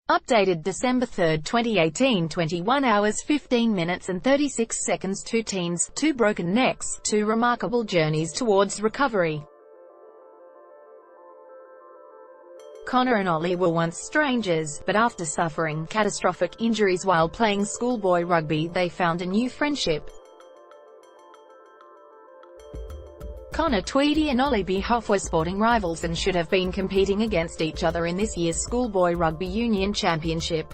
Updated December 3, 2018, 21 hours 15 minutes and 36 seconds. 2 teens, 2 broken necks, 2 remarkable journeys towards recovery. Conor and Ollie were once strangers, but after suffering catastrophic injuries while playing schoolboy rugby, they found a new friendship. Conor Tweedy and Ollie Bierhoff were sporting rivals and should have been competing against each other in this year's Schoolboy Rugby Union Championship.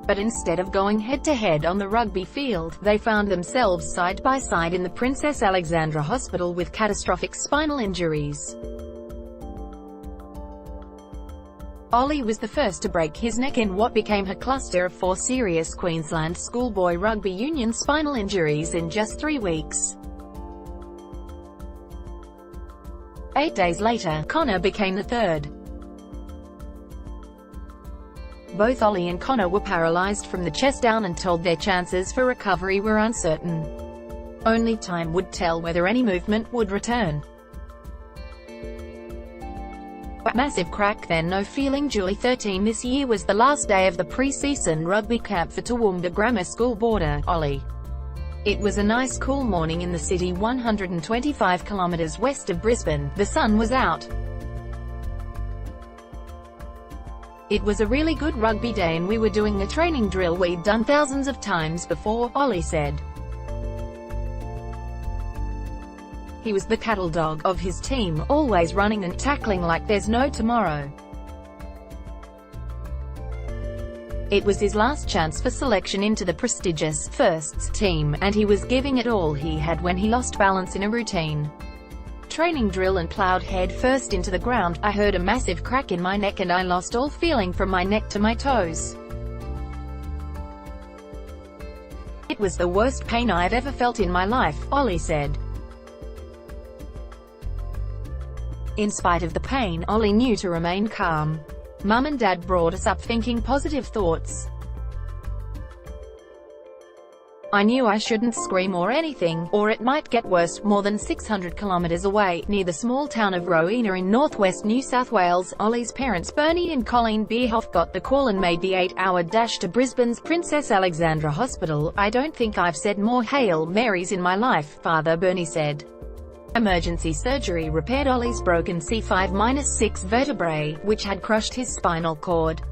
But instead of going head-to-head on the rugby field, they found themselves side by side in the Princess Alexandra Hospital with catastrophic spinal injuries. Ollie was the first to break his neck in what became a cluster of 4 serious Queensland Schoolboy Rugby Union spinal injuries in just 3 weeks. 8 days later, Conor became the third. Both Ollie and Conor were paralysed from the chest down and told their chances for recovery were uncertain. Only time would tell whether any movement would return. Massive crack then. No feeling. July 13. This year was the last day of the pre-season rugby camp for Toowoomba Grammar School boarder, Ollie. It was a nice cool morning in the city 125 kilometres west of Brisbane. The sun was out. It was a really good rugby day and we were doing a training drill we'd done thousands of times before, Ollie said. He was the cattle dog of his team, always running and tackling like there's no tomorrow. It was his last chance for selection into the prestigious Firsts team, and he was giving it all he had when he lost balance in a routine training drill and ploughed head first into the ground. I heard a massive crack in my neck and I lost all feeling from my neck to my toes. It was the worst pain I've ever felt in my life, Ollie said. In spite of the pain, Ollie knew to remain calm. Mum and Dad brought us up thinking positive thoughts. I knew I shouldn't scream or anything, or it might get worse. More than 600 kilometres away, near the small town of Rowena in northwest New South Wales, Ollie's parents Bernie and Colleen Bierhoff got the call and made the 8-hour dash to Brisbane's Princess Alexandra Hospital. I don't think I've said more Hail Marys in my life, Father Bernie said. Emergency surgery repaired Ollie's broken C5-6 vertebrae, which had crushed his spinal cord.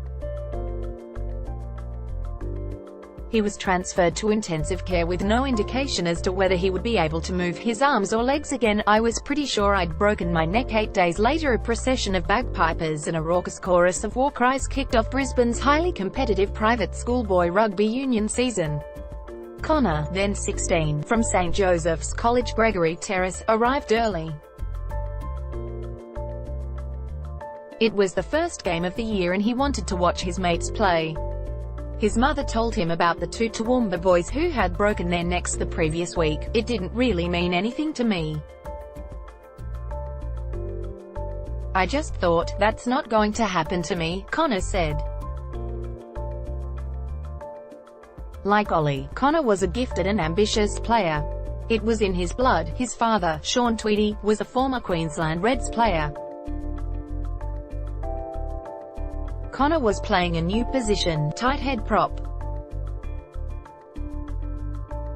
He was transferred to intensive care with no indication as to whether he would be able to move his arms or legs again. I was pretty sure I'd broken my neck. 8 days later, a procession of bagpipers and a raucous chorus of war cries kicked off Brisbane's highly competitive private schoolboy rugby union season. Conor, then 16, from St. Joseph's College Gregory Terrace, arrived early. It was the first game of the year and he wanted to watch his mates play. His mother told him about the 2 Toowoomba boys who had broken their necks the previous week. It didn't really mean anything to me. I just thought, that's not going to happen to me, Conor said. Like Ollie, Conor was a gifted and ambitious player. It was in his blood. His father, Sean Tweedy, was a former Queensland Reds player. Conor was playing a new position, tight head prop.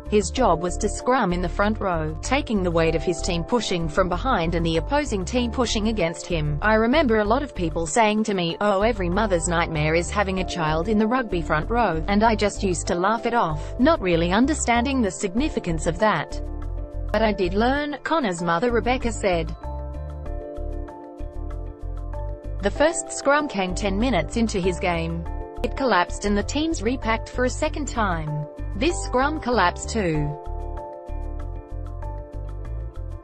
His job was to scrum in the front row, taking the weight of his team pushing from behind and the opposing team pushing against him. I remember a lot of people saying to me, oh, every mother's nightmare is having a child in the rugby front row, and I just used to laugh it off, not really understanding the significance of that. But I did learn, Conor's mother Rebecca said. The first scrum came 10 minutes into his game. It collapsed and the teams repacked for a second time. This scrum collapsed too.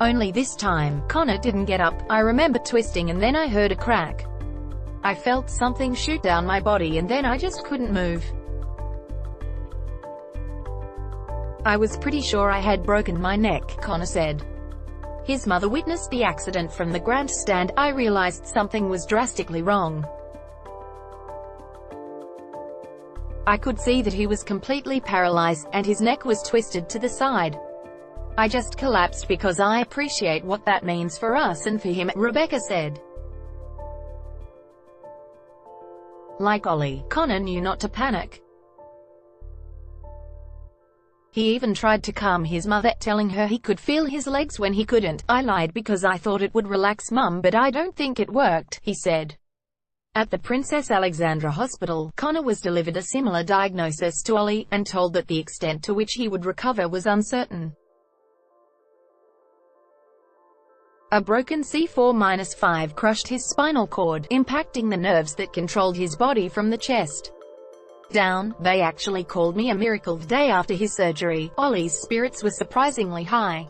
Only this time, Conor didn't get up. I remember twisting and then I heard a crack. I felt something shoot down my body and then I just couldn't move. I was pretty sure I had broken my neck, Conor said. His mother witnessed the accident from the grandstand. I realized something was drastically wrong. I could see that he was completely paralyzed, and his neck was twisted to the side. I just collapsed because I appreciate what that means for us and for him, Rebecca said. Like Ollie, Conor knew not to panic. He even tried to calm his mother, telling her he could feel his legs when he couldn't. "I lied because I thought it would relax Mum, but I don't think it worked," he said. At the Princess Alexandra Hospital, Conor was delivered a similar diagnosis to Ollie, and told that the extent to which he would recover was uncertain. A broken C4-5 crushed his spinal cord, impacting the nerves that controlled his body from the chest down. "They actually called me a miracle." The day after his surgery, Ollie's spirits were surprisingly high.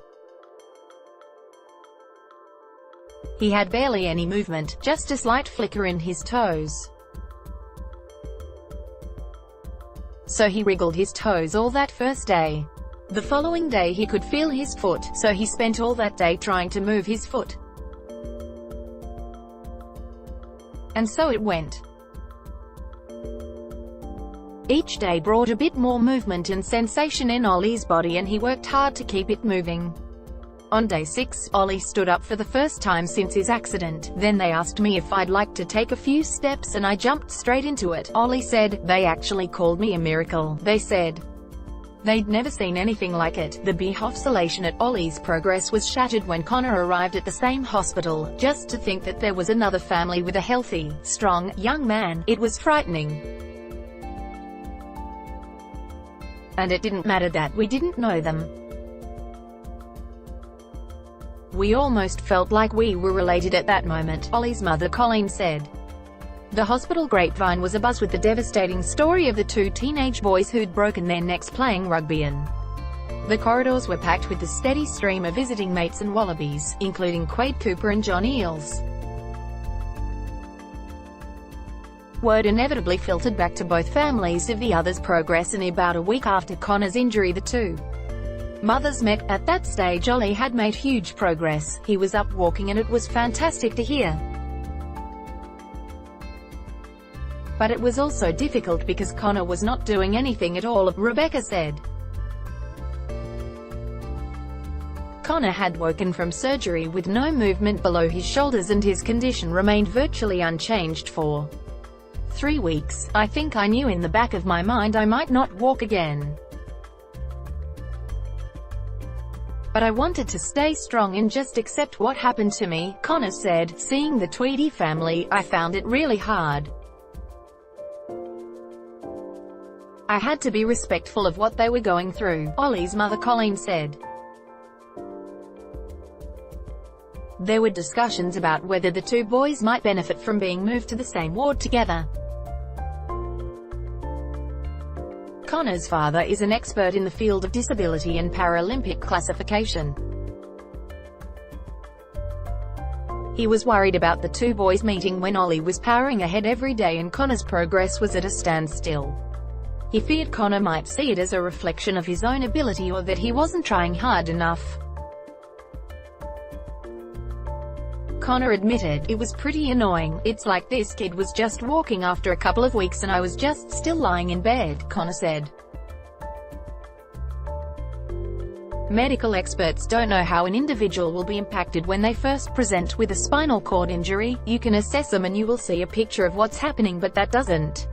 He had barely any movement, just a slight flicker in his toes. So he wriggled his toes all that first day. The following day he could feel his foot, so he spent all that day trying to move his foot. And so it went. Each day brought a bit more movement and sensation in Ollie's body, and he worked hard to keep it moving. On day 6, Ollie stood up for the first time since his accident. "Then they asked me if I'd like to take a few steps and I jumped straight into it," Ollie said. "They actually called me a miracle. They said they'd never seen anything like it." The Bierhoff elation at Ollie's progress was shattered when Conor arrived at the same hospital. Just to think that there was another family with a healthy, strong, young man, it was frightening. And it didn't matter that we didn't know them. "We almost felt like we were related at that moment," Ollie's mother Colleen said. The hospital grapevine was abuzz with the devastating story of the two teenage boys who'd broken their necks playing rugby, and the corridors were packed with the steady stream of visiting mates and wallabies, including Quade Cooper and John Eales. Word inevitably filtered back to both families of the other's progress, and about a week after Conor's injury the two mothers met. At that stage Ollie had made huge progress. He was up walking and it was fantastic to hear. But it was also difficult because Conor was not doing anything at all, Rebecca said. Conor had woken from surgery with no movement below his shoulders, and his condition remained virtually unchanged for 3 weeks. "I think I knew in the back of my mind I might not walk again. But I wanted to stay strong and just accept what happened to me," Conor said. "Seeing the Tweedy family, I found it really hard. I had to be respectful of what they were going through," Ollie's mother Colleen said. There were discussions about whether the two boys might benefit from being moved to the same ward together. Conor's father is an expert in the field of disability and Paralympic classification. He was worried about the two boys meeting when Ollie was powering ahead every day and Conor's progress was at a standstill. He feared Conor might see it as a reflection of his own ability, or that he wasn't trying hard enough. Conor admitted, "It was pretty annoying. It's like this kid was just walking after a couple of weeks and I was just still lying in bed," Conor said. Medical experts don't know how an individual will be impacted when they first present with a spinal cord injury. You can assess them and you will see a picture of what's happening, but that doesn't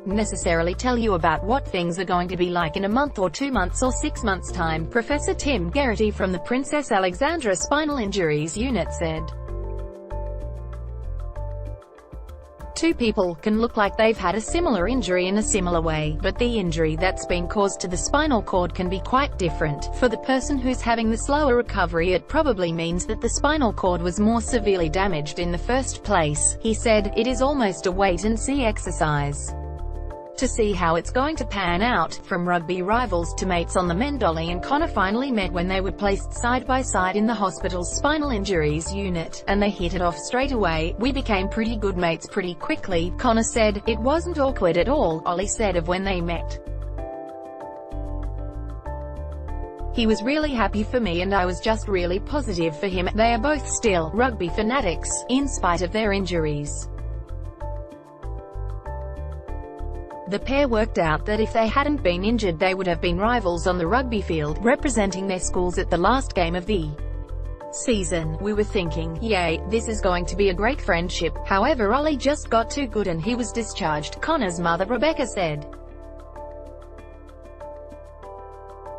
necessarily tell you about what things are going to be like in a month or 2 months or 6 months' time, Professor Tim Geraghty from the Princess Alexandra Spinal Injuries Unit said. Two people can look like they've had a similar injury in a similar way, but the injury that's been caused to the spinal cord can be quite different. For the person who's having the slower recovery, it probably means that the spinal cord was more severely damaged in the first place, he said. It is almost a wait-and-see exercise to see how it's going to pan out. From rugby rivals to mates on the mend, Ollie and Conor finally met when they were placed side by side in the hospital's spinal injuries unit, and they hit it off straight away. "We became pretty good mates pretty quickly," Conor said. "It wasn't awkward at all," Ollie said of when they met. "He was really happy for me and I was just really positive for him." They are both still rugby fanatics, in spite of their injuries. The pair worked out that if they hadn't been injured they would have been rivals on the rugby field, representing their schools at the last game of the season. We were thinking, yay, this is going to be a great friendship. However, Ollie just got too good and he was discharged, Conor's mother Rebecca said.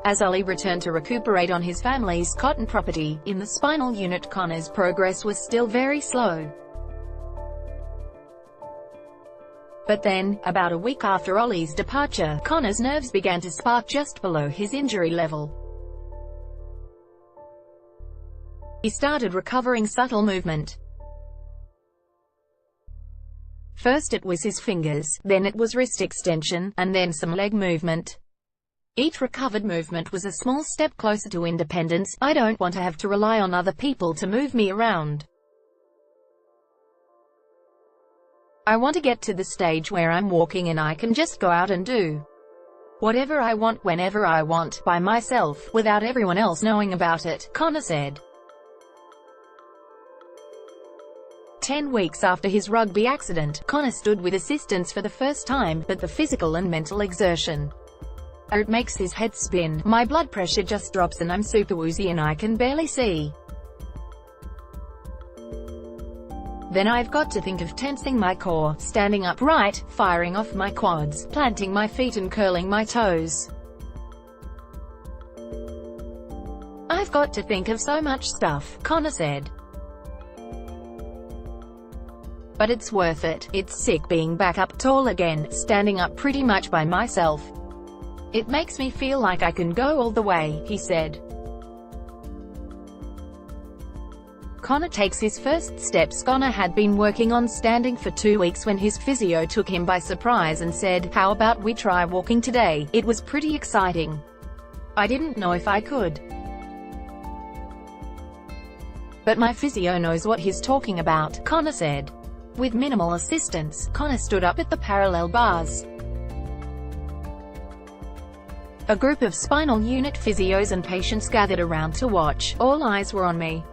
As Ollie returned to recuperate on his family's cotton property, in the spinal unit, Conor's progress was still very slow. But then, about a week after Ollie's departure, Conor's nerves began to spark just below his injury level. He started recovering subtle movement. First it was his fingers, then it was wrist extension, and then some leg movement. Each recovered movement was a small step closer to independence. I don't want to have to rely on other people to move me around. I want to get to the stage where I'm walking and I can just go out and do whatever I want, whenever I want, by myself, without everyone else knowing about it, Conor said. 10 weeks after his rugby accident, Conor stood with assistance for the first time, but the physical and mental exertion, it makes his head spin. My blood pressure just drops and I'm super woozy and I can barely see. Then I've got to think of tensing my core, standing upright, firing off my quads, planting my feet and curling my toes. I've got to think of so much stuff, Conor said. But it's worth it. It's sick being back up tall again, standing up pretty much by myself. It makes me feel like I can go all the way, he said. Conor takes his first steps. Conor had been working on standing for 2 weeks when his physio took him by surprise and said, "How about we try walking today?" It was pretty exciting. I didn't know if I could. But my physio knows what he's talking about, Conor said. With minimal assistance, Conor stood up at the parallel bars. A group of spinal unit physios and patients gathered around to watch. All eyes were on me.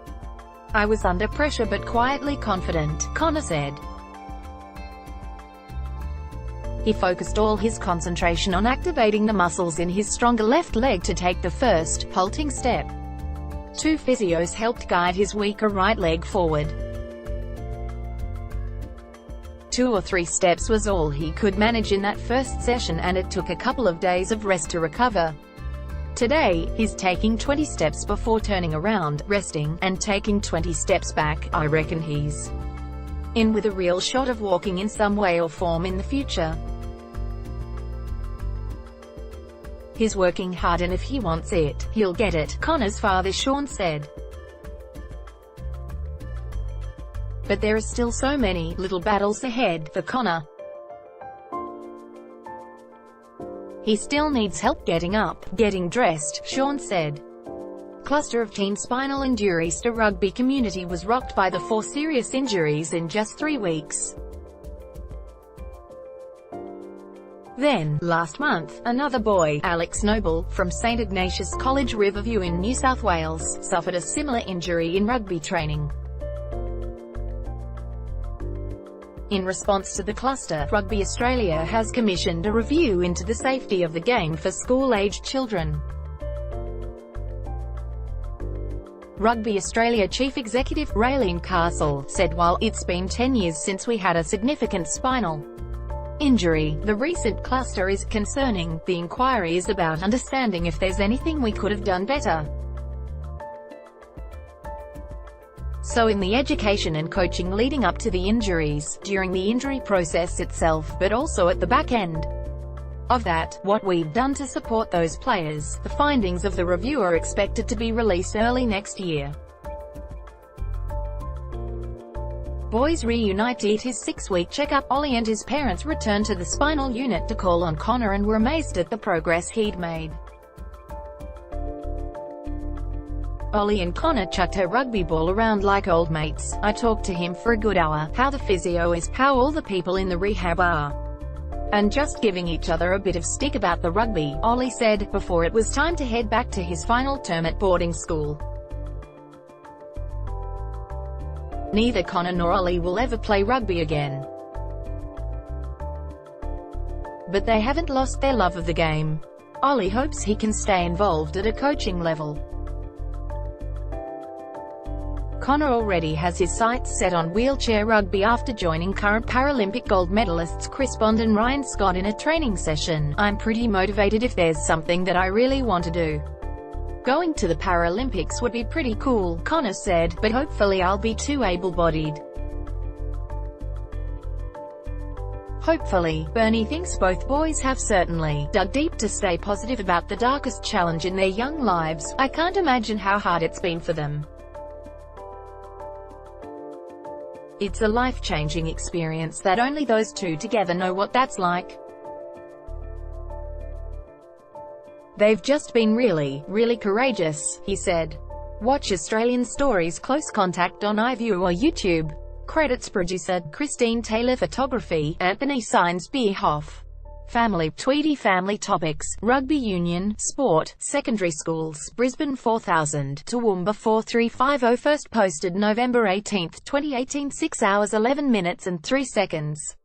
I was under pressure but quietly confident, Conor said. He focused all his concentration on activating the muscles in his stronger left leg to take the first, halting step. 2 physios helped guide his weaker right leg forward. 2 or 3 steps was all he could manage in that first session, and it took a couple of days of rest to recover. Today, he's taking 20 steps before turning around, resting, and taking 20 steps back. I reckon he's in with a real shot of walking in some way or form in the future. He's working hard and if he wants it, he'll get it, Conor's father Sean said. But there are still so many little battles ahead for Conor. He still needs help getting up, getting dressed, Sean said. Cluster of teen spinal injuries. The rugby community was rocked by the 4 serious injuries in just 3 weeks. Then, last month, another boy, Alex Noble, from St Ignatius College Riverview in New South Wales, suffered a similar injury in rugby training. In response to the cluster, Rugby Australia has commissioned a review into the safety of the game for school-aged children. Rugby Australia Chief Executive, Raylene Castle, said while it's been 10 years since we had a significant spinal injury, the recent cluster is concerning. The inquiry is about understanding if there's anything we could have done better. So in the education and coaching leading up to the injuries, during the injury process itself, but also at the back end of that, what we've done to support those players. The findings of the review are expected to be released early next year. Boys reunite. At his 6-week checkup, Ollie and his parents returned to the spinal unit to call on Conor and were amazed at the progress he'd made. Ollie and Conor chucked her rugby ball around like old mates. I talked to him for a good hour, how the physio is, how all the people in the rehab are, and just giving each other a bit of stick about the rugby, Ollie said, before it was time to head back to his final term at boarding school. Neither Conor nor Ollie will ever play rugby again. But they haven't lost their love of the game. Ollie hopes he can stay involved at a coaching level. Conor already has his sights set on wheelchair rugby after joining current Paralympic gold medalists Chris Bond and Ryan Scott in a training session. "I'm pretty motivated if there's something that I really want to do. Going to the Paralympics would be pretty cool," Conor said, "but hopefully I'll be too able-bodied." Hopefully, Bernie thinks both boys have certainly dug deep to stay positive about the darkest challenge in their young lives. "I can't imagine how hard it's been for them. It's a life-changing experience that only those two together know what that's like. They've just been really courageous," he said. Watch Australian Stories Close Contact on iView or YouTube. Credits producer, Christine Taylor. Photography, Anthony Signs. Bierhoff. Family, Tweedy. Family topics, rugby union, sport, secondary schools, Brisbane 4000, Toowoomba 4350. First posted November 18, 2018. 6 hours 11 minutes and 3 seconds.